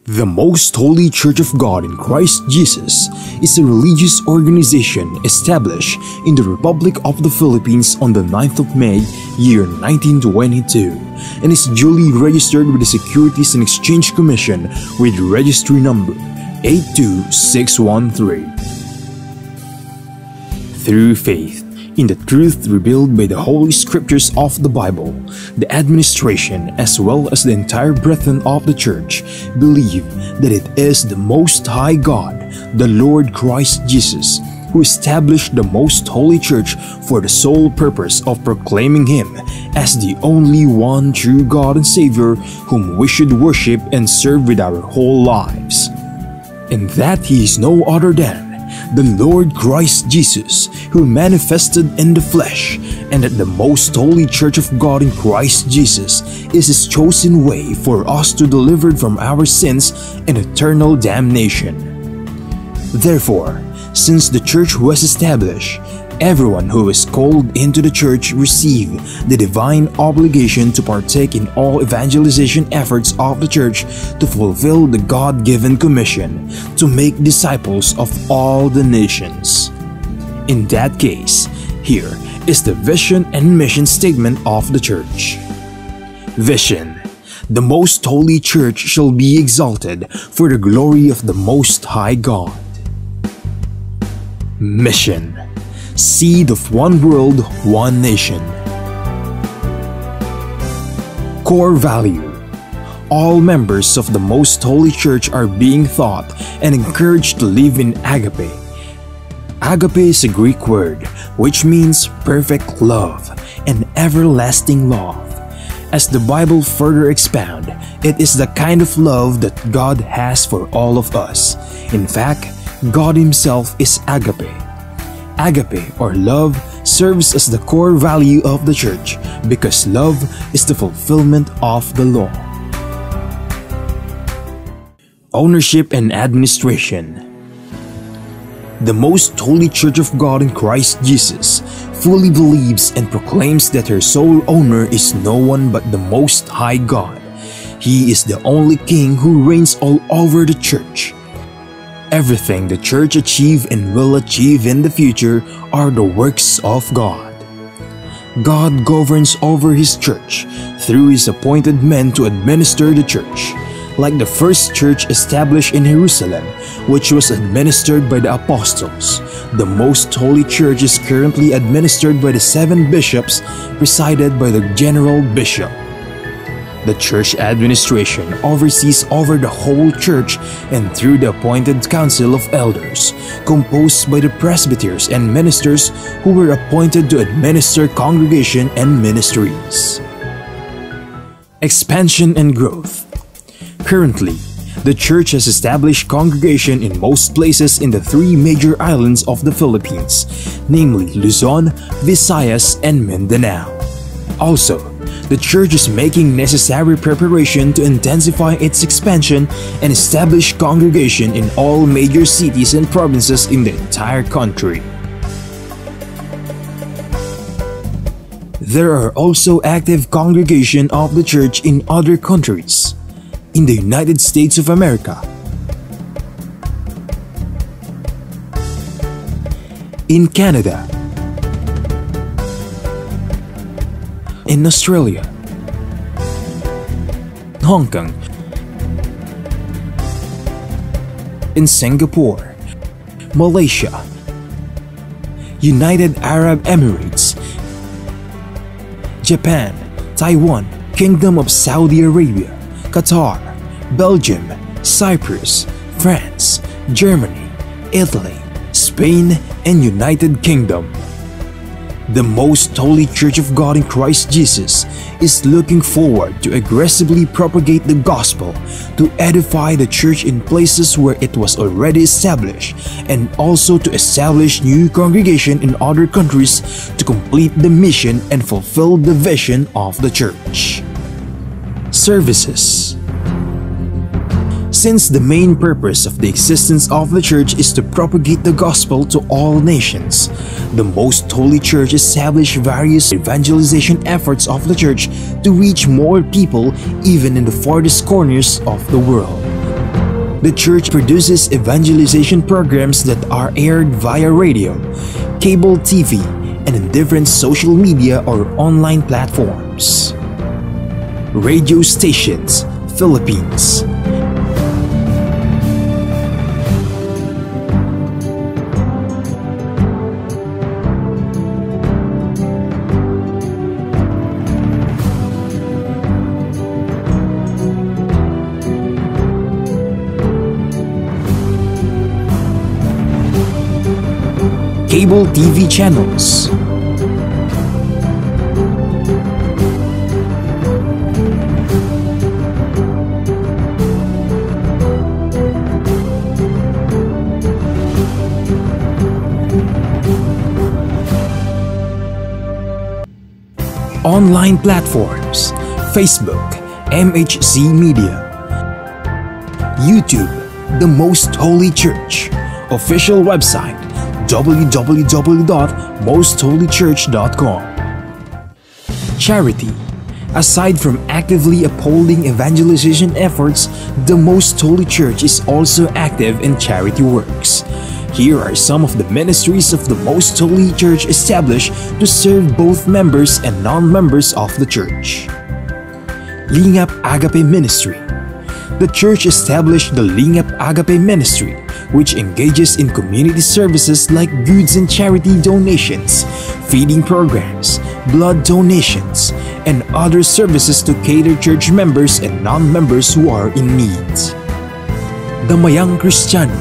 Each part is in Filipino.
The Most Holy Church of God in Christ Jesus is a religious organization established in the Republic of the Philippines on the 9th of May, year 1922, and is duly registered with the Securities and Exchange Commission with registry number 82613. Through faith in the truth revealed by the Holy Scriptures of the Bible, the administration as well as the entire brethren of the Church believe that it is the Most High God, the Lord Christ Jesus, who established the Most Holy Church for the sole purpose of proclaiming Him as the only one true God and Savior whom we should worship and serve with our whole lives, and that He is no other than the Lord Christ Jesus, who manifested in the flesh, and that the Most Holy Church of God in Christ Jesus is His chosen way for us to deliver from our sins and eternal damnation. Therefore, since the Church was established, everyone who is called into the Church receive the divine obligation to partake in all evangelization efforts of the Church to fulfill the God-given commission to make disciples of all the nations. In that case, here is the vision and mission statement of the Church. Vision: the Most Holy Church shall be exalted for the glory of the Most High God. Mission: seed of one world, one nation. Core value: all members of the Most Holy Church are being taught and encouraged to live in agape. Agape is a Greek word which means perfect love and everlasting love. As the Bible further expounds, it is the kind of love that God has for all of us. In fact, God Himself is agape. Agape, or love, serves as the core value of the Church because love is the fulfillment of the law. Ownership and administration: the Most Holy Church of God in Christ Jesus fully believes and proclaims that her sole owner is no one but the Most High God. He is the only King who reigns all over the Church. Everything the Church achieve and will achieve in the future are the works of God. God governs over His Church through His appointed men to administer the Church. Like the first church established in Jerusalem, which was administered by the apostles, the Most Holy Church is currently administered by the 7 bishops, presided by the general bishop. The church administration oversees over the whole church and through the appointed council of elders, composed by the presbyters and ministers who were appointed to administer congregation and ministries. Expansion and growth: currently, the church has established congregation in most places in the 3 major islands of the Philippines, namely Luzon, Visayas, and Mindanao. Also, the church is making necessary preparation to intensify its expansion and establish congregation in all major cities and provinces in the entire country. There are also active congregation of the church in other countries. In the United States of America, in Canada, in Australia, Hong Kong, in Singapore, Malaysia, United Arab Emirates, Japan, Taiwan, Kingdom of Saudi Arabia, Qatar, Belgium, Cyprus, France, Germany, Italy, Spain, and United Kingdom. The Most Holy Church of God in Christ Jesus is looking forward to aggressively propagate the gospel, to edify the church in places where it was already established, and also to establish new congregation in other countries to complete the mission and fulfill the vision of the church. Services: since the main purpose of the existence of the Church is to propagate the gospel to all nations, the Most Holy Church established various evangelization efforts of the Church to reach more people even in the farthest corners of the world. The church produces evangelization programs that are aired via radio, cable TV, and in different social media or online platforms. Radio stations, Philippines. Cable TV channels. Online platforms, Facebook, MHC Media. YouTube, The Most Holy Church. Official website, www.mostholychurch.com. Charity. Aside from actively upholding evangelization efforts, the Most Holy Church is also active in charity works. Here are some of the ministries of the Most Holy Church established to serve both members and non-members of the church. Lingap Agape Ministry. The church established the Lingap Agape Ministry, which engages in community services like goods and charity donations, feeding programs, blood donations, and other services to cater church members and non-members who are in need. Damayang Kristiyano.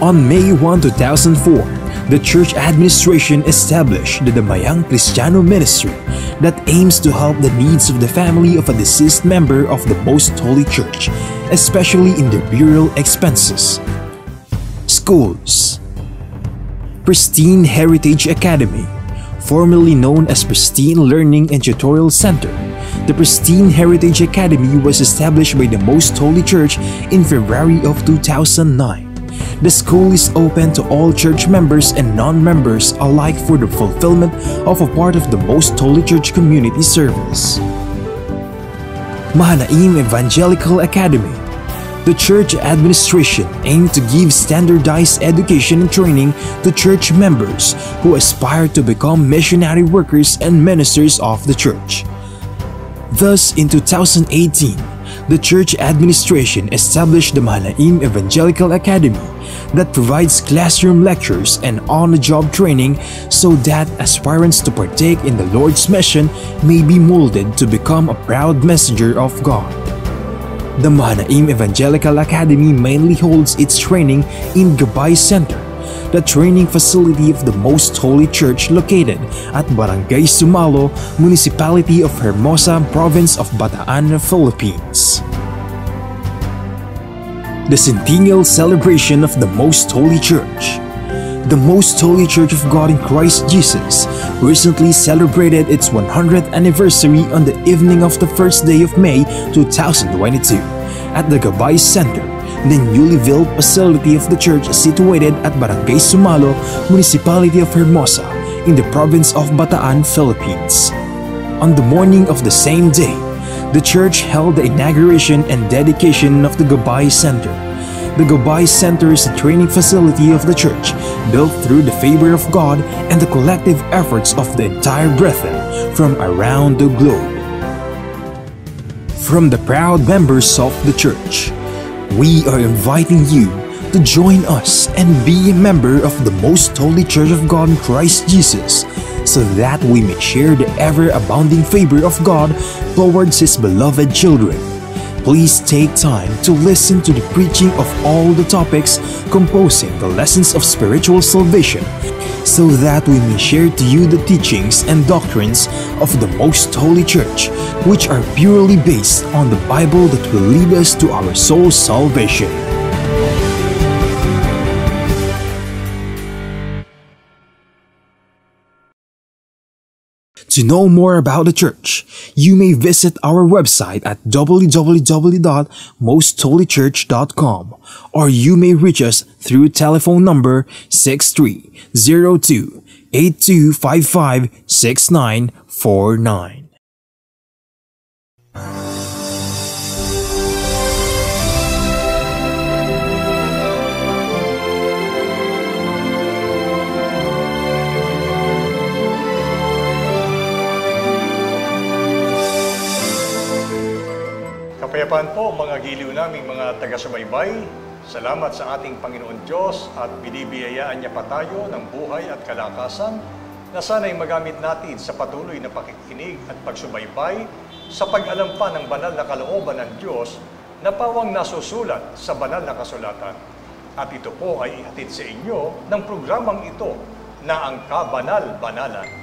On May 1, 2004, the church administration established the Damayang Kristiyano Ministry that aims to help the needs of the family of a deceased member of the Most Holy Church, especially in their burial expenses. Schools. Pristine Heritage Academy, formerly known as Pristine Learning and Tutorial Center. The Pristine Heritage Academy was established by the Most Holy Church in February of 2009. The school is open to all church members and non-members alike for the fulfillment of a part of the Most Holy Church community service. Mahanaim Evangelical Academy. The church administration aimed to give standardized education and training to church members who aspire to become missionary workers and ministers of the church. Thus, in 2018, the church administration established the Mahanaim Evangelical Academy that provides classroom lectures and on-the-job training so that aspirants to partake in the Lord's mission may be molded to become a proud messenger of God. The Mahanaim Evangelical Academy mainly holds its training in Gabay Center, the training facility of the Most Holy Church located at Barangay Sumalo, Municipality of Hermosa, Province of Bataan, Philippines. The Centennial Celebration of the Most Holy Church. The Most Holy Church of God in Christ Jesus recently celebrated its 100th anniversary on the evening of the first day of May 2022 at the Gabay Center, the newly built facility of the church situated at Barangay Sumalo, Municipality of Hermosa, in the province of Bataan, Philippines. On the morning of the same day, the church held the inauguration and dedication of the Gabay Center. The Gabay Center is a training facility of the church, built through the favor of God and the collective efforts of the entire brethren from around the globe. From the proud members of the church, we are inviting you to join us and be a member of the Most Holy Church of God in Christ Jesus, so that we may share the ever-abounding favor of God towards His beloved children. Please take time to listen to the preaching of all the topics composing the lessons of spiritual salvation, so that we may share to you the teachings and doctrines of the Most Holy Church, which are purely based on the Bible that will lead us to our soul's salvation. To know more about the church, you may visit our website at www.mostholychurch.com, or you may reach us through telephone number 6302-8255-6949. Kapayapaan po mga giliw naming mga taga-subaybay. Salamat sa ating Panginoon Diyos at binibiyayaan niya pa tayo ng buhay at kalakasan na sana'y magamit natin sa patuloy na pakikinig at pagsubaybay sa pag-alam pa ng banal na kalooban ng Diyos na pawang nasusulat sa banal na kasulatan. At ito po ay ihatid sa inyo ng programang ito na ang Kabanal-Banalan.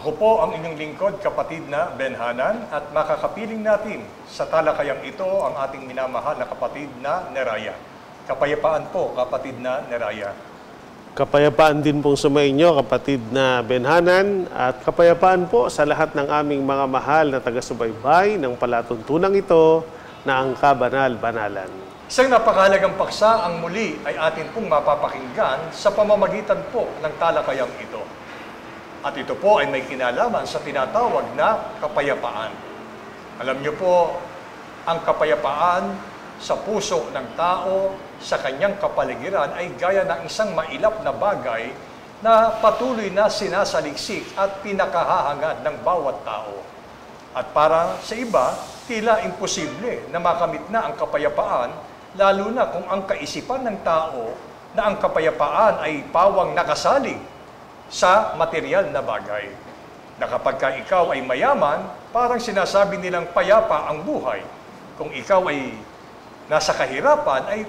Ako po ang inyong lingkod, kapatid na Benhanan, at makakapiling natin sa talakayang ito ang ating minamahal na kapatid na Neraya. Kapayapaan po, kapatid na Neraya. Kapayapaan din pong sumainyo, kapatid na Benhanan, at kapayapaan po sa lahat ng aming mga mahal na taga-subaybay ng palatuntunang ito na ang Kabanal-Banalan. Isang napakahalagang paksa ang muli ay atin pong mapapakinggan sa pamamagitan po ng talakayang ito. At ito po ay may kinalaman sa tinatawag na kapayapaan. Alam niyo po, ang kapayapaan sa puso ng tao, sa kanyang kapaligiran ay gaya ng isang mailap na bagay na patuloy na sinasaliksik at pinakahahangad ng bawat tao. At para sa iba, tila imposible na makamit na ang kapayapaan, lalo na kung ang kaisipan ng tao na ang kapayapaan ay pawang nakasalig sa material na bagay. Na kapag ka ikaw ay mayaman, parang sinasabi nilang payapa ang buhay. Kung ikaw ay nasa kahirapan, ay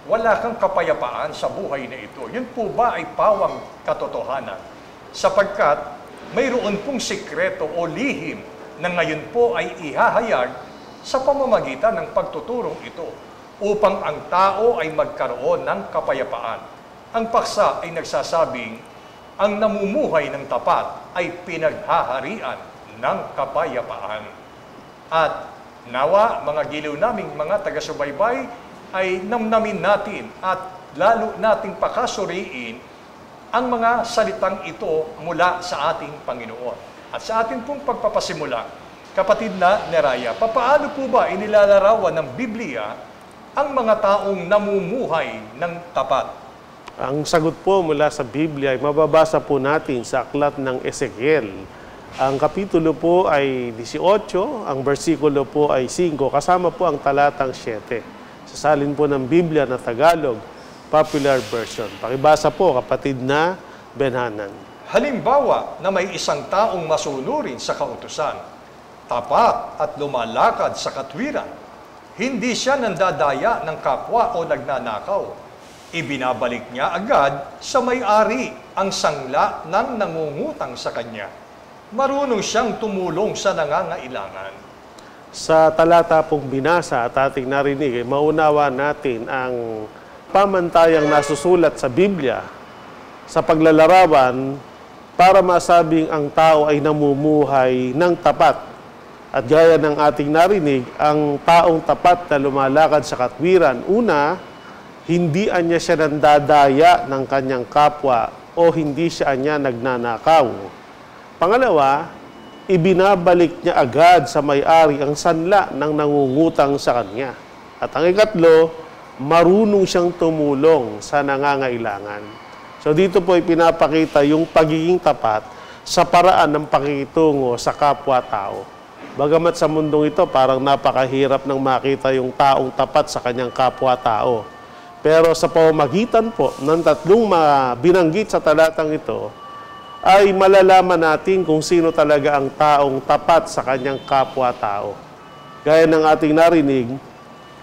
wala kang kapayapaan sa buhay na ito. Yun po ba ay pawang katotohanan? Sapagkat mayroon pong sikreto o lihim na ngayon po ay ihahayag sa pamamagitan ng pagtuturong ito upang ang tao ay magkaroon ng kapayapaan. Ang paksa ay nagsasabing ang namumuhay ng tapat ay pinaghaharian ng kapayapaan. At nawa, mga giliw naming mga taga-subaybay, ay namnamin natin at lalo nating pakasuriin ang mga salitang ito mula sa ating Panginoon. At sa ating pong pagpapasimula, kapatid na Neraya, papaano po ba inilalarawan ng Biblia ang mga taong namumuhay ng tapat? Ang sagot po mula sa Biblia ay mababasa po natin sa aklat ng Ezekiel. Ang kapitulo po ay 18, ang bersikulo po ay 5, kasama po ang talatang 7. Sasalin po ng Biblia na Tagalog, Popular Version. Pakibasa po, kapatid na Benhanan. Halimbawa na may isang taong masunurin sa kautusan, tapat at lumalakad sa katwiran, hindi siya nandadaya ng kapwa o nagnanakaw. Ibinabalik niya agad sa may-ari ang sangla ng nangungutang sa kanya. Marunong siyang tumulong sa nangangailangan. Sa talata pong binasa at ating narinig, maunawa natin ang pamantayang nasusulat sa Biblia sa paglalarawan para masabing ang tao ay namumuhay ng tapat. At gaya ng ating narinig, ang taong tapat na lumalakad sa katwiran, una, hindi anya siya nandadaya ng kanyang kapwa o hindi siya anya nagnanakaw. Pangalawa, ibinabalik niya agad sa may-ari ang sanla ng nangungutang sa kanya. At ang ikatlo, marunong siyang tumulong sa nangangailangan. So dito po ipinapakita yung pagiging tapat sa paraan ng pakikitungo sa kapwa-tao. Bagamat sa mundong ito parang napakahirap nang makita yung taong tapat sa kanyang kapwa-tao. Pero sa pamamagitan po ng tatlong binanggit sa talatang ito, ay malalaman natin kung sino talaga ang taong tapat sa kanyang kapwa-tao. Gaya ng ating narinig,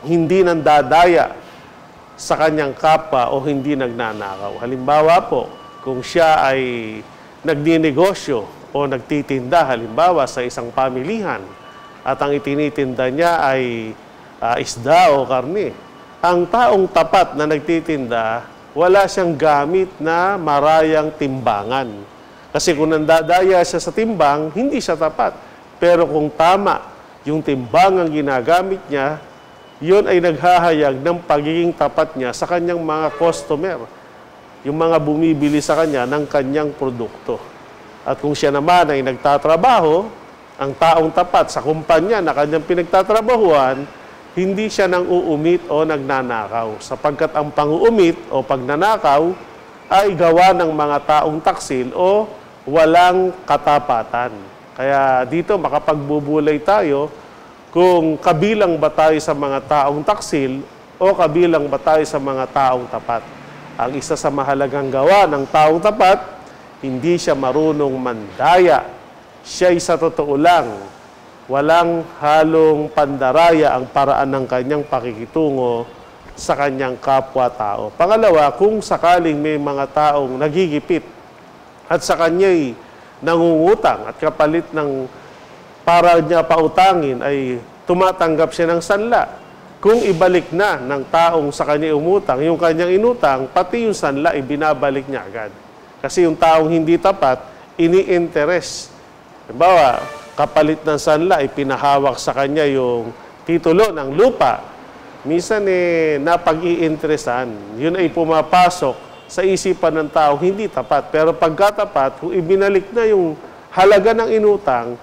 hindi nandadaya sa kanyang kapwa o hindi nagnanakaw. Halimbawa po, kung siya ay nagninegosyo o nagtitinda, halimbawa sa isang pamilihan, at ang itinitinda niya ay isda o karne. Ang taong tapat na nagtitinda, wala siyang gamit na marayang timbangan. Kasi kung nandadaya siya sa timbang, hindi siya tapat. Pero kung tama yung timbang ang ginagamit niya, yun ay naghahayag ng pagiging tapat niya sa kanyang mga customer, yung mga bumibili sa kanya ng kanyang produkto. At kung siya naman ay nagtatrabaho, ang taong tapat sa kumpanya na kanyang pinagtatrabahuan, hindi siya nang uumit o nagnanakaw. Sapagkat ang pang-uumit o pagnanakaw ay gawa ng mga taong taksil o walang katapatan. Kaya dito makapagbubulay tayo kung kabilang ba tayo sa mga taong taksil o kabilang ba tayo sa mga taong tapat. Ang isa sa mahalagang gawa ng taong tapat, hindi siya marunong mandaya. Siya'y sa totoo lang, walang halong pandaraya ang paraan ng kanyang pakikitungo sa kanyang kapwa-tao. Pangalawa, kung sakaling may mga taong nagigipit at sa kanya'y nangungutang at kapalit ng para niya pautangin ay tumatanggap siya ng sanla. Kung ibalik na ng taong sa kanya umutang, yung kanyang inutang, pati yung sanla ibinabalik niya agad. Kasi yung taong hindi tapat, ini-interest. Halimbawa, kapalit ng sanla, ipinahawak sa kanya yung titulo ng lupa. Minsan napag-i-interesan. Yun ay pumapasok sa isipan ng tao, hindi tapat. Pero pagkatapat, kung ibinalik na yung halaga ng inutang,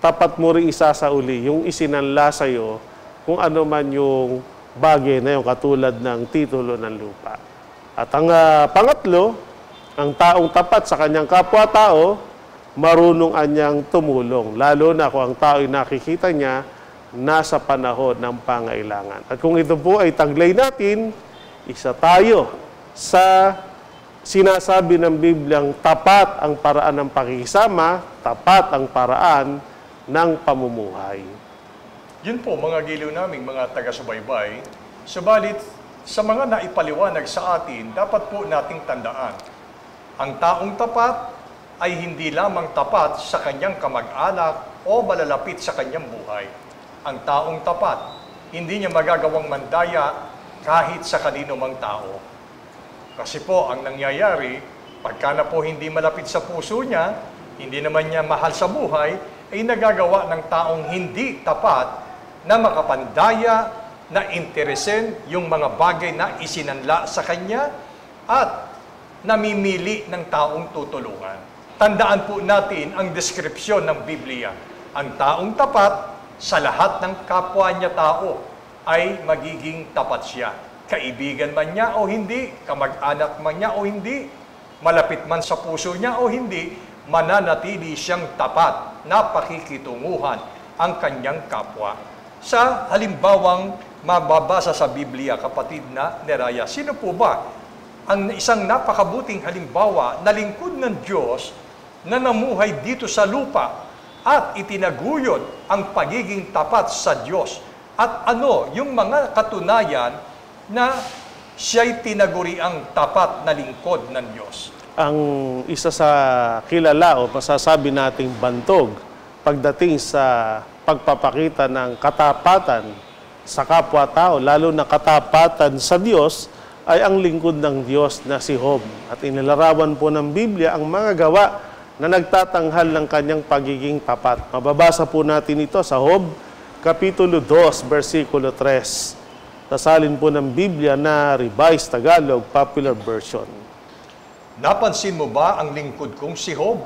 tapat mo rin isasauli yung isinanla sa'yo kung ano man yung bagay na yung katulad ng titulo ng lupa. At ang pangatlo, ang taong tapat sa kanyang kapwa-tao, marunong anyang tumulong. Lalo na kung ang tao'y nakikita niya nasa panahon ng pangailangan. At kung ito po ay taglay natin, isa tayo sa sinasabi ng Bibliang tapat ang paraan ng pakikisama, tapat ang paraan ng pamumuhay. Yun po mga giliw naming mga taga-subaybay, subalit sa mga naipaliwanag sa atin, dapat po nating tandaan, ang taong tapat ay hindi lamang tapat sa kanyang kamag-anak o malalapit sa kanyang buhay. Ang taong tapat, hindi niya magagawang mandaya kahit sa kanino mang tao. Kasi po, ang nangyayari, pagka na po hindi malapit sa puso niya, hindi naman niya mahal sa buhay, ay nagagawa ng taong hindi tapat na makapandaya, na interesin yung mga bagay na isinanla sa kanya at namimili ng taong tutulungan. Tandaan po natin ang deskripsyon ng Biblia. Ang taong tapat sa lahat ng kapwa niya tao ay magiging tapat siya. Kaibigan man niya o hindi, kamag-anak man niya o hindi, malapit man sa puso niya o hindi, mananatili siyang tapat na pakikitunguhan ang kanyang kapwa. Sa halimbawang mababasa sa Biblia, kapatid na Neraya, sino po ba ang isang napakabuting halimbawa na lingkod ng Diyos na namuhay dito sa lupa at itinaguyod ang pagiging tapat sa Diyos? At ano yung mga katunayan na siya'y tinaguriang tapat na lingkod ng Diyos? Ang isa sa kilala o masasabi nating bantog pagdating sa pagpapakita ng katapatan sa kapwa-tao, lalo na katapatan sa Diyos, ay ang lingkod ng Diyos na si Job. At inilarawan po ng Biblia ang mga gawa na nagtatanghal ng kanyang pagiging tapat. Mababasa po natin ito sa Job, Kapitulo 2, versikulo 3. Tasalin po ng Biblia na Revised Tagalog Popular Version. Napansin mo ba ang lingkod kong si Job?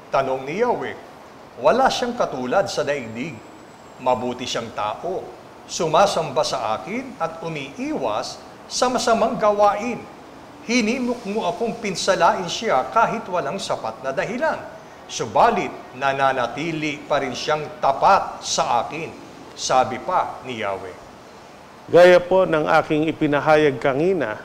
Tanong ni Yahweh. Wala siyang katulad sa daigdig. Mabuti siyang tao. Sumasamba sa akin at umiiwas sa masamang gawain. Hinimok mo akong pinsalain siya kahit walang sapat na dahilan. Subalit, nananatili pa rin siyang tapat sa akin. Sabi pa ni Yahweh. Gaya po ng aking ipinahayag kanina,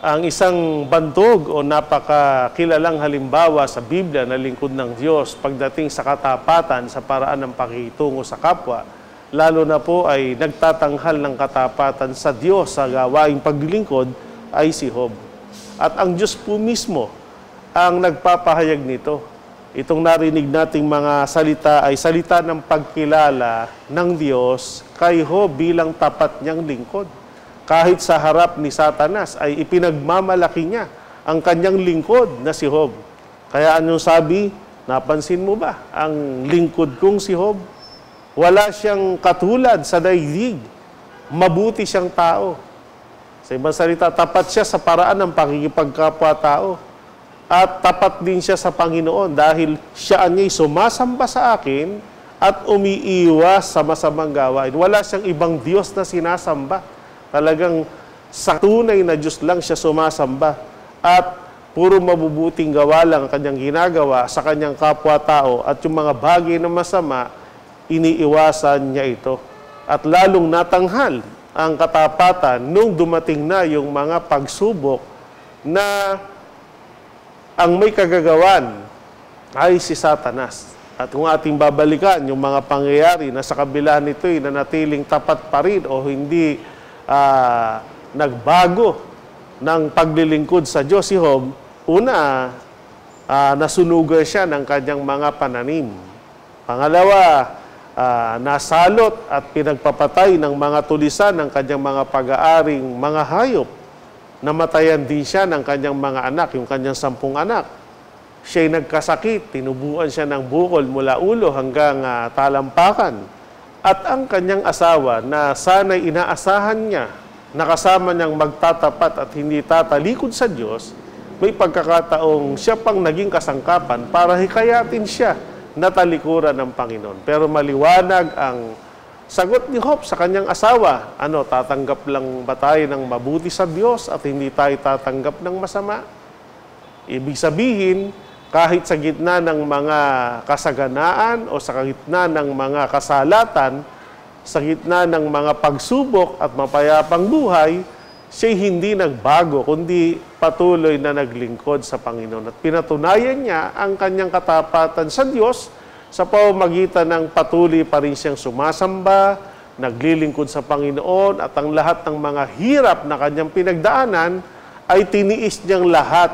ang isang bantog o napakakilalang halimbawa sa Biblia na lingkod ng Diyos pagdating sa katapatan sa paraan ng pakikitungo sa kapwa, lalo na po ay nagtatanghal ng katapatan sa Diyos sa gawaing paglilingkod, ay si Job. At ang Diyos po mismo ang nagpapahayag nito. Itong narinig nating mga salita ay salita ng pagkilala ng Diyos kay Job bilang tapat niyang lingkod. Kahit sa harap ni Satanas ay ipinagmamalaki niya ang kanyang lingkod na si Job. Kaya anong sabi? Napansin mo ba? Ang lingkod kong si Job, wala siyang katulad sa daigdig. Mabuti siyang tao. Sa ibang salita, tapat siya sa paraan ng pakikipagkapwa-tao. At tapat din siya sa Panginoon dahil siya niya'y sumasamba sa akin at umiiwas sa masamang gawain. Wala siyang ibang Diyos na sinasamba. Talagang sa tunay na Diyos lang siya sumasamba at puro mabubuting gawa lang ang kanyang ginagawa sa kanyang kapwa-tao at yung mga bagay na masama, iniiwasan niya ito. At lalong natanghal ang katapatan nung dumating na yung mga pagsubok na ang may kagagawan ay si Satanas. At kung ating babalikan yung mga pangyayari na sa kabila nito'y nanatiling tapat pa rin o hindi nagbago ng paglilingkod sa Diyos si Job, una, nasunugan siya ng kanyang mga pananim. Pangalawa, nasalot at pinagpapatay ng mga tulisan ng kanyang mga pag-aaring mga hayop. Namatayan din siya ng kanyang mga anak, yung kanyang 10 anak. Siya'y nagkasakit, tinubuan siya ng bukol mula ulo hanggang talampakan. At ang kanyang asawa na sana'y inaasahan niya na kasama niyang magtatapat at hindi tatalikod sa Diyos, may pagkakataong siya pang naging kasangkapan para hikayatin siya na talikuran ng Panginoon. Pero maliwanag ang sagot ni Job sa kanyang asawa. Tatanggap lang ba tayo ng mabuti sa Diyos at hindi tayo tatanggap ng masama? Ibig sabihin, kahit sa gitna ng mga kasaganaan o sa gitna ng mga kasalatan, sa gitna ng mga pagsubok at mapayapang buhay, siya'y hindi nagbago, kundi patuloy na naglingkod sa Panginoon. At pinatunayan niya ang kanyang katapatan sa Diyos sa pamamagitan ng patuloy pa rin siyang sumasamba, naglilingkod sa Panginoon, at ang lahat ng mga hirap na kanyang pinagdaanan ay tiniis niyang lahat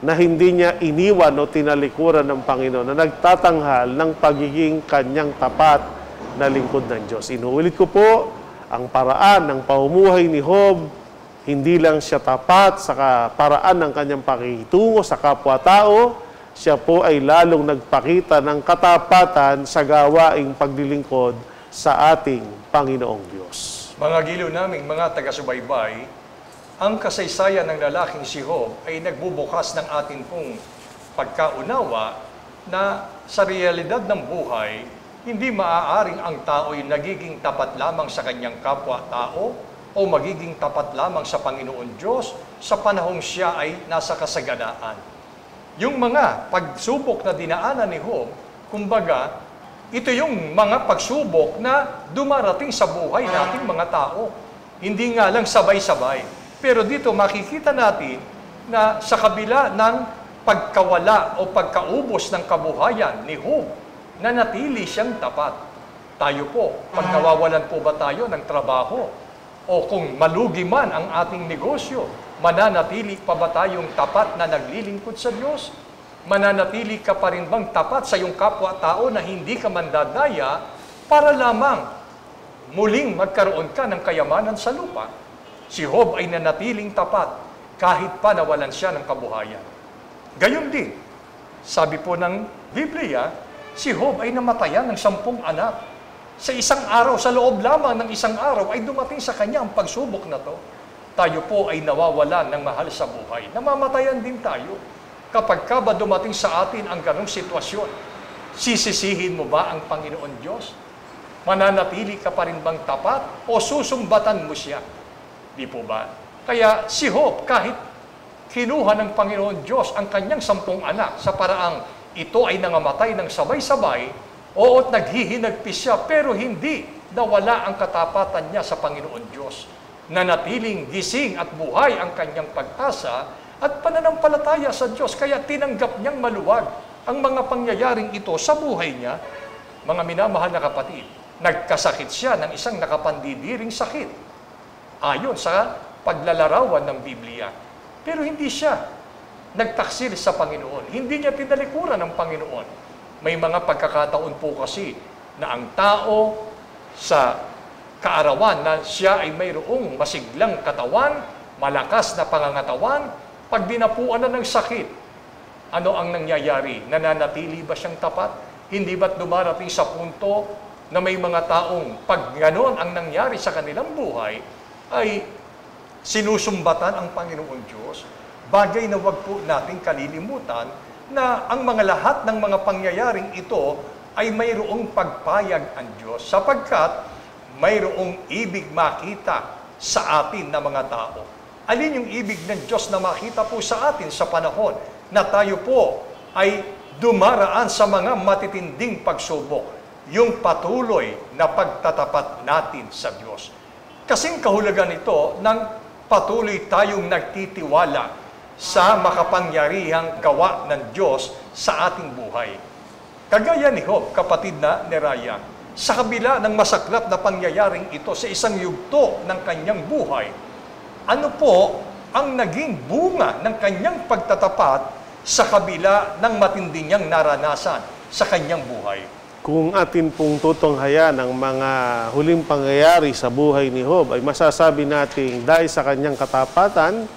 na hindi niya iniwan o tinalikuran ng Panginoon, na nagtatanghal ng pagiging kanyang tapat na lingkod ng Diyos. Inuulit ko po, ang paraan ng pamumuhay ni Job, hindi lang siya tapat sa paraan ng kanyang pakikitungo sa kapwa-tao, siya po ay lalong nagpakita ng katapatan sa gawaing paglilingkod sa ating Panginoong Diyos. Mga giliw naming mga taga-subaybay, ang kasaysayan ng lalaking si Job ay nagbubukas ng atin pong pagkaunawa na sa realidad ng buhay, hindi maaaring ang tao'y nagiging tapat lamang sa kanyang kapwa-tao o magiging tapat lamang sa Panginoon Diyos sa panahong siya ay nasa kasaganaan. Yung mga pagsubok na dinaanan ni Job, kumbaga, ito yung mga pagsubok na dumarating sa buhay nating mga tao. Hindi nga lang sabay-sabay. Pero dito makikita natin na sa kabila ng pagkawala o pagkaubos ng kabuhayan ni Job, nanatili siyang tapat. Tayo po, pag nawawalan po ba tayo ng trabaho o kung malugi man ang ating negosyo, mananatili pa ba tayong tapat na naglilingkod sa Diyos? Mananatili ka pa rin bang tapat sa iyong kapwa-tao na hindi ka mandadaya para lamang muling magkaroon ka ng kayamanan sa lupa? Si Job ay nanatiling tapat kahit pa nawalan siya ng kabuhayan. Gayon din, sabi po ng Biblia, si Job ay namatayan ng 10 anak. Sa isang araw, sa loob lamang ng isang araw, ay dumating sa kanya ang pagsubok na to. Tayo po ay nawawalan ng mahal sa buhay. Namamatayan din tayo. Kapag ka ba dumating sa atin ang ganong sitwasyon, sisisihin mo ba ang Panginoon Diyos? Mananatili ka pa rin bang tapat o susumbatan mo siya? Di po ba? Kaya si Job, kahit kinuha ng Panginoon Diyos ang kanyang 10 anak sa paraang ito ay nangamatay ng sabay-sabay, oo't naghihinagpis siya, pero hindi nawala ang katapatan niya sa Panginoon Diyos. Nanatiling gising at buhay ang kanyang pag-asa at pananampalataya sa Diyos, kaya tinanggap niyang maluwag ang mga pangyayaring ito sa buhay niya. Mga minamahal na kapatid, nagkasakit siya ng isang nakapandidiring sakit, ayon sa paglalarawan ng Biblia. Pero hindi siya nagtaksil sa Panginoon. Hindi niya tinalikuran ng Panginoon. May mga pagkakataon po kasi na ang tao sa kaarawan na siya ay mayroong masiglang katawan, malakas na pangangatawan, pag dinapuan na ng sakit, ano ang nangyayari? Nananatili ba siyang tapat? Hindi ba't dumarating sa punto na may mga taong pag ganon ang nangyari sa kanilang buhay, ay sinusumbatan ang Panginoon Diyos? Bagay na wag po nating kalilimutan na ang mga lahat ng mga pangyayaring ito ay mayroong pagpayag ang Diyos, sapagkat mayroong ibig makita sa atin na mga tao. Alin yung ibig ng Diyos na makita po sa atin sa panahon na tayo po ay dumaraan sa mga matitinding pagsubok? Yung patuloy na pagtatapat natin sa Diyos. Kasing kahulugan ito ng patuloy tayong nagtitiwala sa makapangyarihang gawa ng Diyos sa ating buhay. Kagaya ni Job, kapatid na ni Raya, sa kabila ng masaklap na pangyayaring ito sa isang yugto ng kanyang buhay, ano po ang naging bunga ng kanyang pagtatapat sa kabila ng matindi niyang naranasan sa kanyang buhay? Kung atin pong tutunghayan ang mga huling pangyayari sa buhay ni Job, ay masasabi natin dahil sa kanyang katapatan,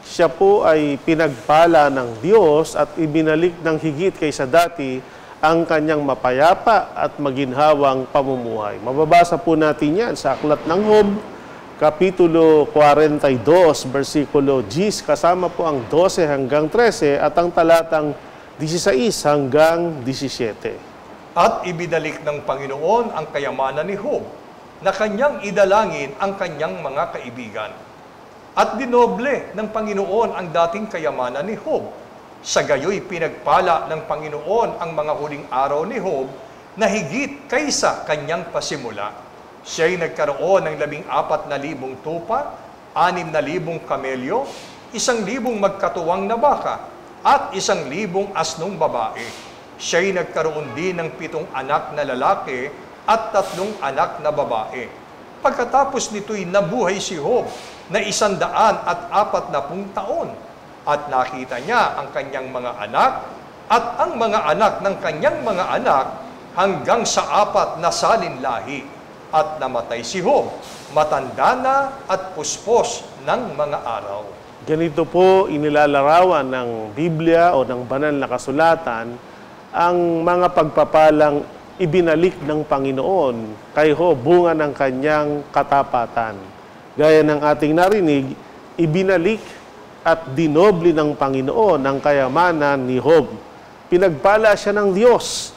siya po ay pinagpala ng Diyos at ibinalik ng higit kaysa dati ang kanyang mapayapa at maginhawang pamumuhay. Mababasa po natin yan sa Aklat ng Job, Kapitulo 42, versikulo 10, kasama po ang 12 hanggang 13 at ang talatang 16 hanggang 17. At ibinalik ng Panginoon ang kayamanan ni Job, na kanyang idalangin ang kanyang mga kaibigan. At dinoble ng Panginoon ang dating kayamanan ni Job. Sa gayoy pinagpala ng Panginoon ang mga huling araw ni Job na higit kaysa kanyang pasimula. Siya'y nagkaroon ng 14,000 tupa, 6,000 kamelyo, 1,000 magkatuwang na baka, at 1,000 asnong babae. Siya'y nagkaroon din ng 7 anak na lalaki at 3 anak na babae. Pagkatapos nito'y nabuhay si Job na 140 taon, at nakita niya ang kanyang mga anak at ang mga anak ng kanyang mga anak hanggang sa 4 na salin lahi. At namatay si Job, matanda na at puspos ng mga araw. Ganito po inilalarawan ng Biblia o ng banal na kasulatan ang mga pagpapalang ibinalik ng Panginoon kay Job bunga ng kanyang katapatan. Gaya ng ating narinig, ibinalik at dinoble ng Panginoon ang kayamanan ni Job. Pinagpala siya ng Diyos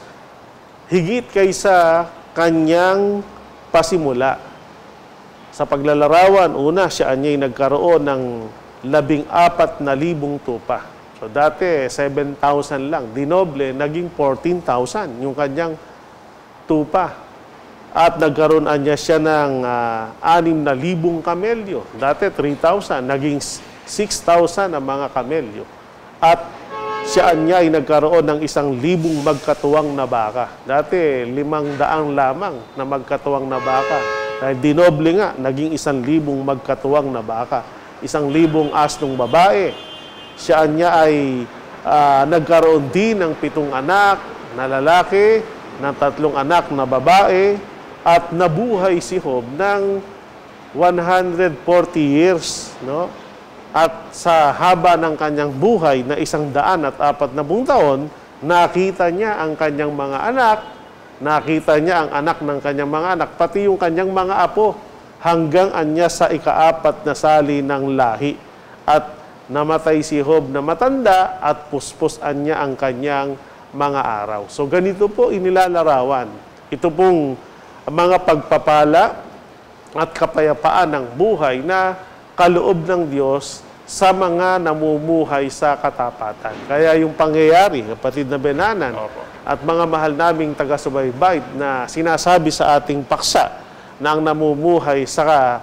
higit kaysa kanyang pasimula. Sa paglalarawan, una, siya anya'y nagkaroon ng 14,000 tupa. So dati, 7,000 lang. Dinoble, naging 14,000 yung kanyang tupa. At nagkaroon niya siya ng 6,000 kamelyo. Dati, 3,000. Naging 6,000 ang mga kamelyo. At siya niya ay nagkaroon ng 1,000 magkatuwang na baka. Dati, 500 lamang na magkatuwang na baka. Dahil dinoble nga, naging 1,000 magkatuwang na baka. 1,000 asnong babae. Siya niya ay nagkaroon din ng 7 anak na lalaki, ng 3 anak na babae, at nabuhay si Job ng 140 years, no? At sa haba ng kanyang buhay na 140 taon, nakita niya ang kanyang mga anak, nakita niya ang anak ng kanyang mga anak, pati yung kanyang mga apo, hanggang anya sa ika-4 na sali ng lahi. At namatay si Job na matanda at puspusan niya ang kanyang mga araw. So ganito po inilalarawan. Ito pong mga pagpapala at kapayapaan ng buhay na kaloob ng Diyos sa mga namumuhay sa katapatan. Kaya yung pangyayari, kapatid na Benanan, at mga mahal naming taga-subaybay na sinasabi sa ating paksa, na ang namumuhay sa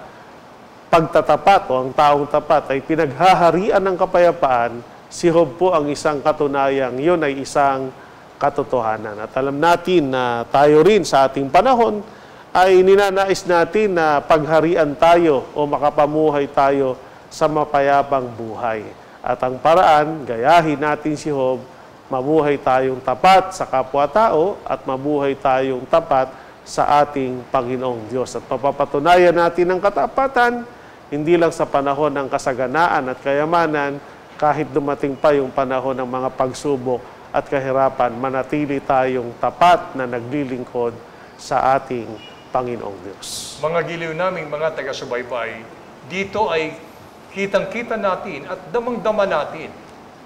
pagtatapat o ang taong tapat ay pinaghaharian ng kapayapaan, si Job po ang isang katunayang yun ay isang katotohanan. At alam natin na tayo rin sa ating panahon ay ninanais natin na pagharian tayo o makapamuhay tayo sa mapayapang buhay. At ang paraan, gayahin natin si Job, mabuhay tayong tapat sa kapwa-tao at mabuhay tayong tapat sa ating Panginoong Diyos. At mapapatunayan natin ang katapatan, hindi lang sa panahon ng kasaganaan at kayamanan, kahit dumating pa yung panahon ng mga pagsubok at kahirapan, manatili tayong tapat na naglilingkod sa ating Panginoong Diyos. Mga giliw naming mga taga-subaybay, dito ay kitang-kita natin at damang-dama natin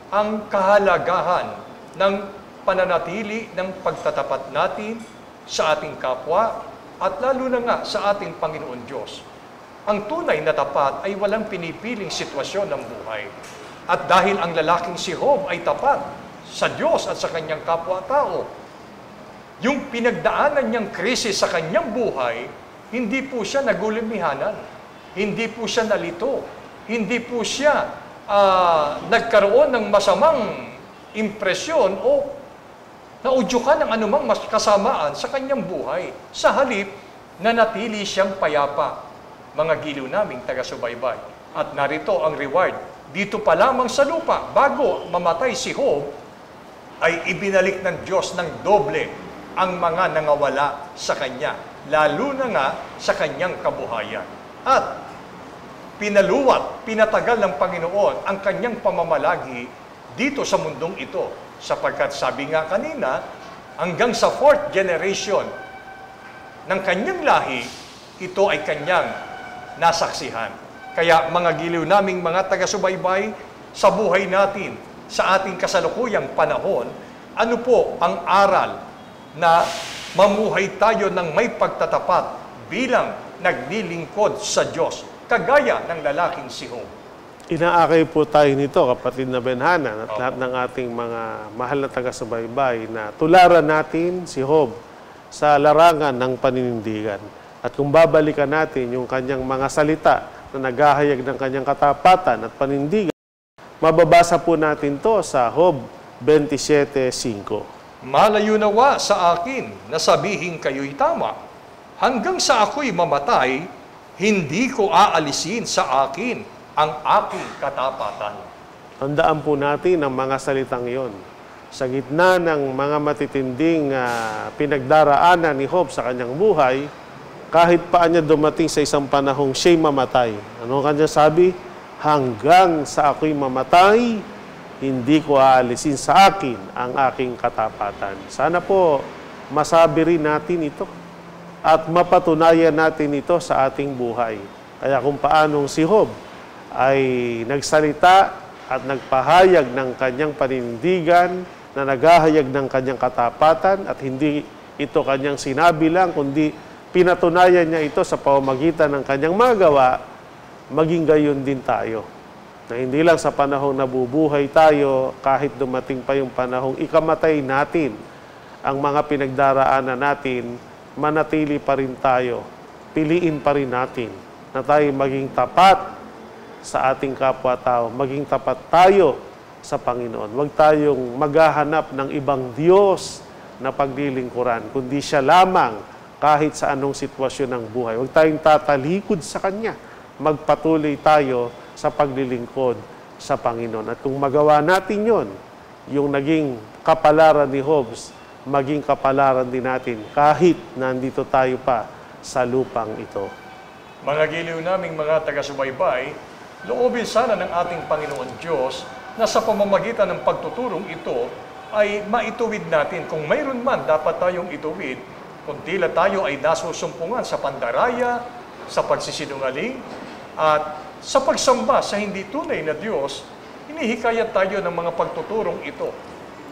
ang kahalagahan ng pananatili ng pagtatapat natin sa ating kapwa at lalo na nga sa ating Panginoon Diyos. Ang tunay na tapat ay walang pinipiling sitwasyon ng buhay. At dahil ang lalaking si Job ay tapat sa Diyos at sa kanyang kapwa-tao, yung pinagdaanan niyang krisis sa kanyang buhay, hindi po siya nagulimihanan, hindi po siya nalito, hindi po siya nagkaroon ng masamang impresyon o naudyukan ng anumang mas kasamaan sa kanyang buhay. Sa halip, nanatili siyang payapa, mga giliw naming taga-subaybay. At narito ang reward. Dito pa lamang sa lupa, bago mamatay si Job, ay ibinalik ng Diyos ng doble ang mga nangawala sa kanya, lalo na nga sa kanyang kabuhayan. At pinaluwat, pinatagal ng Panginoon ang kanyang pamamalagi dito sa mundong ito, sapagkat sabi nga kanina, hanggang sa 4th generation ng kanyang lahi, ito ay kanyang nasaksihan. Kaya mga giliw naming mga taga-subaybay, sa buhay natin, sa ating kasalukuyang panahon, ano po ang aral na mamuhay tayo ng may pagtatapat bilang naglilingkod sa Diyos, kagaya ng lalaking si Job? Inaakay po tayo nito, kapatid na Benhanan, at lahat ng ating mga mahal na taga-subaybay na tularan natin si Job sa larangan ng paninindigan. At kung babalikan natin yung kanyang mga salita na naghahayag ng kanyang katapatan at panindigan, mababasa po natin to sa Job 27:5. Malayo nawa sa akin na sabihin kayo'y tama. Hanggang sa ako'y mamatay, hindi ko aalisin sa akin ang aking katapatan. Tandaan po natin ang mga salitang iyon. Sa gitna ng mga matitinding pinagdaraanan ni Job sa kanyang buhay, kahit pa niya dumating sa isang panahong siya'y mamatay. Ano kanya sabi? Hanggang sa ako'y mamatay, hindi ko aalisin sa akin ang aking katapatan. Sana po masabi rin natin ito at mapatunayan natin ito sa ating buhay. Kaya kung paanong si Job ay nagsalita at nagpahayag ng kanyang panindigan, na naghahayag ng kanyang katapatan at hindi ito kanyang sinabi lang, kundi pinatunayan niya ito sa pamamagitan ng kanyang magawa, maging gayon din tayo. Na hindi lang sa panahong nabubuhay tayo, kahit dumating pa yung panahong ikamatay natin, ang mga pinagdaraanan natin, manatili pa rin tayo, piliin pa rin natin na tayo maging tapat sa ating kapwa-tao, maging tapat tayo sa Panginoon. Huwag tayong maghahanap ng ibang Diyos na paglilingkuran, kundi siya lamang kahit sa anong sitwasyon ng buhay. Huwag tayong tatalikod sa Kanya. Magpatuloy tayo sa paglilingkod sa Panginoon. At kung magawa natin yon, yung naging kapalaran ni Job, maging kapalaran din natin kahit nandito tayo pa sa lupang ito. Mga giliw naming mga taga-subaybay, loobin sana ng ating Panginoon Diyos na sa pamamagitan ng pagtuturong ito ay maituwid natin. Kung mayroon man dapat tayong ituwid, kung tila tayo ay nasusumpungan sa pandaraya, sa pagsisinungaling, at sa pagsamba sa hindi tunay na Diyos, hinihikayat tayo ng mga pagtuturong ito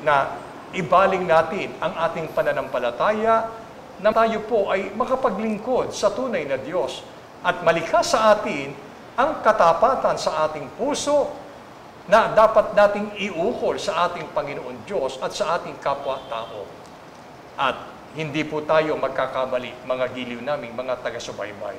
na ibaling natin ang ating pananampalataya na tayo po ay makapaglingkod sa tunay na Diyos at malikha sa atin ang katapatan sa ating puso na dapat nating iukol sa ating Panginoon Diyos at sa ating kapwa-tao. At Hindi po tayo magkakamali, mga giliw naming mga taga-subaybay,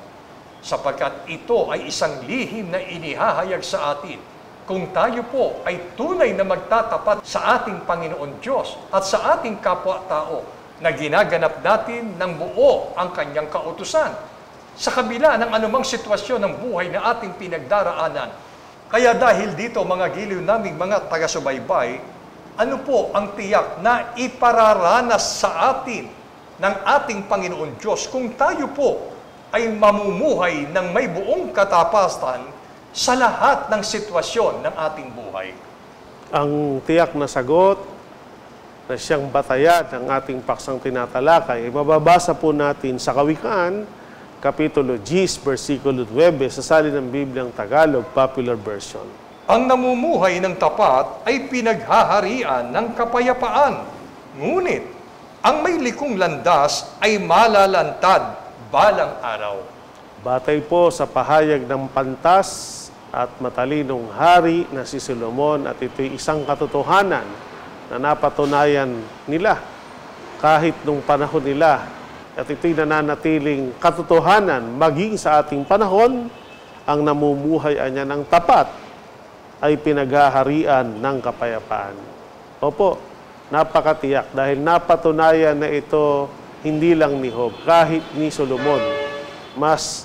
sapagkat ito ay isang lihim na inihahayag sa atin kung tayo po ay tunay na magtatapat sa ating Panginoon Diyos at sa ating kapwa-tao na ginaganap natin ng buo ang kanyang kautusan sa kabila ng anumang sitwasyon ng buhay na ating pinagdaraanan. Kaya dahil dito, mga giliw naming mga taga-subaybay, ano po ang tiyak na ipararanas sa atin ng ating Panginoon Diyos kung tayo po ay mamumuhay ng may buong katapasan sa lahat ng sitwasyon ng ating buhay? Ang tiyak na sagot na siyang batayan ng ating paksang tinatalakay ay mababasa po natin sa Kawikaan, Kapitulo 10, versikulo 9, sa saligang Bibliang Tagalog, Popular Version. Ang namumuhay ng tapat ay pinaghaharian ng kapayapaan, ngunit ang may likong landas ay malalantad balang araw. Batay po sa pahayag ng pantas at matalinong hari na si Solomon, at ito'y isang katotohanan na napatunayan nila kahit nung panahon nila, at ito'y nananatiling katotohanan maging sa ating panahon. Ang namumuhay niya ng tapat ay pinaghaharian ng kapayapaan. Opo, napakatiyak dahil napatunayan na ito hindi lang ni Job, kahit ni Solomon. Mas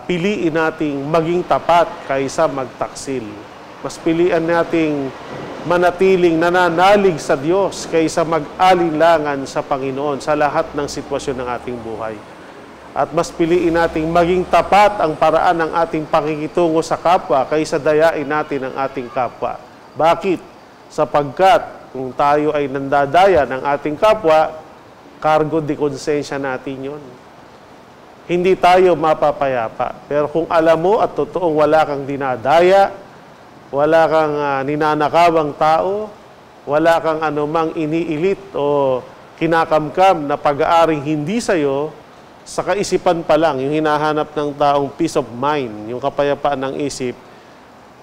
piliin nating maging tapat kaysa magtaksil. Mas pilian nating manatiling nananalig sa Diyos kaysa mag-alinlangan sa Panginoon sa lahat ng sitwasyon ng ating buhay. At mas piliin nating maging tapat ang paraan ng ating pakikitungo sa kapwa kaysa dayain natin ang ating kapwa. Bakit? Sapagkat kung tayo ay nandadaya ng ating kapwa, cargo de konsensya natin yon. Hindi tayo mapapayapa. Pero kung alam mo at totoong wala kang dinadaya, wala kang ninanakawang tao, wala kang anumang iniilit o kinakamkam na pag-aaring hindi sa'yo, sa kaisipan pa lang, yung hinahanap ng taong peace of mind, yung kapayapaan ng isip,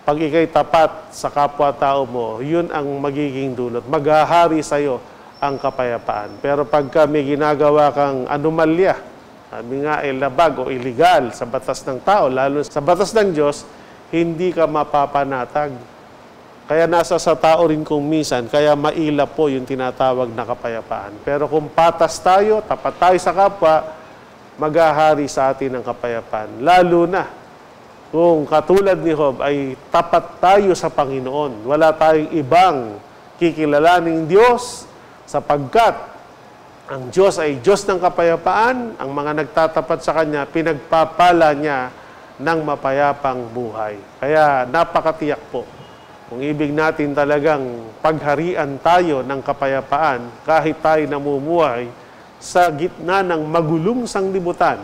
pag ikay tapat sa kapwa-tao mo, yun ang magiging dulot. Maghahari sa'yo ang kapayapaan. Pero pagka may ginagawa kang anomalya, sabi nga, labag o illegal sa batas ng tao, lalo sa batas ng Diyos, hindi ka mapapanatag. Kaya nasa sa tao rin kung minsan, kaya mailap po yung tinatawag na kapayapaan. Pero kung patas tayo, tapat tayo sa kapwa, maghahari sa atin ang kapayapaan. Lalo na kung katulad ni Job ay tapat tayo sa Panginoon. Wala tayong ibang kikilalaning Diyos sapagkat ang Diyos ay Diyos ng kapayapaan. Ang mga nagtatapat sa Kanya, pinagpapala Niya ng mapayapang buhay. Kaya napakatiyak po. Kung ibig natin talagang pagharian tayo ng kapayapaan, kahit tayo namumuhay sa gitna ng magulong sanglibutan,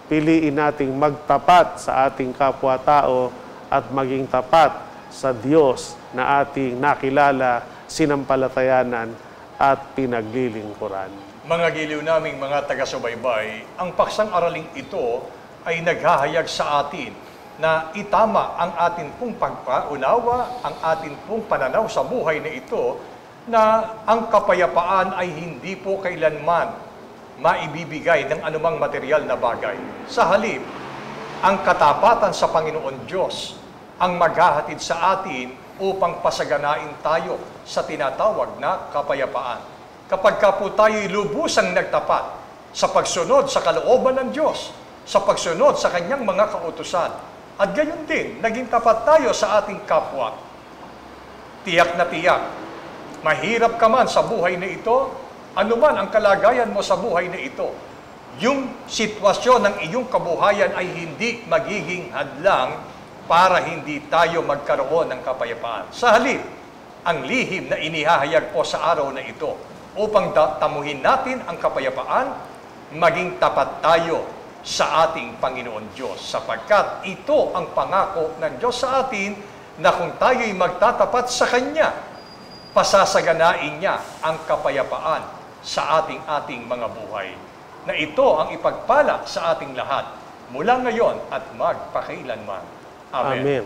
piliin nating magtapat sa ating kapwa-tao at maging tapat sa Diyos na ating nakilala, sinampalatayanan at pinaglilingkuran. Mga giliw naming mga taga-subaybay, ang paksang araling ito ay naghahayag sa atin na itama ang atin pong pagpaunawa, ang atin pong pananaw sa buhay na ito, na ang kapayapaan ay hindi po kailanman maibibigay ng anumang material na bagay. Sa halip, ang katapatan sa Panginoon Diyos ang maghahatid sa atin upang pasaganain tayo sa tinatawag na kapayapaan. Kapag ka po tayo'y lubusang nagtapat sa pagsunod sa kalooban ng Diyos, sa pagsunod sa Kanyang mga kautusan, at gayon din, naging tapat tayo sa ating kapwa. Tiyak na tiyak, mahirap ka man sa buhay na ito, anuman ang kalagayan mo sa buhay na ito, yung sitwasyon ng iyong kabuhayan ay hindi magiging hadlang para hindi tayo magkaroon ng kapayapaan. Sa halip, ang lihim na inihahayag po sa araw na ito, upang tamuhin natin ang kapayapaan, maging tapat tayo sa ating Panginoon Diyos. Sapagkat ito ang pangako ng Diyos sa atin na kung tayo'y magtatapat sa Kanya, pasasaganain niya ang kapayapaan sa ating mga buhay. Na ito ang ipagpala sa ating lahat mula ngayon at magpakailanman. Amen. Amen.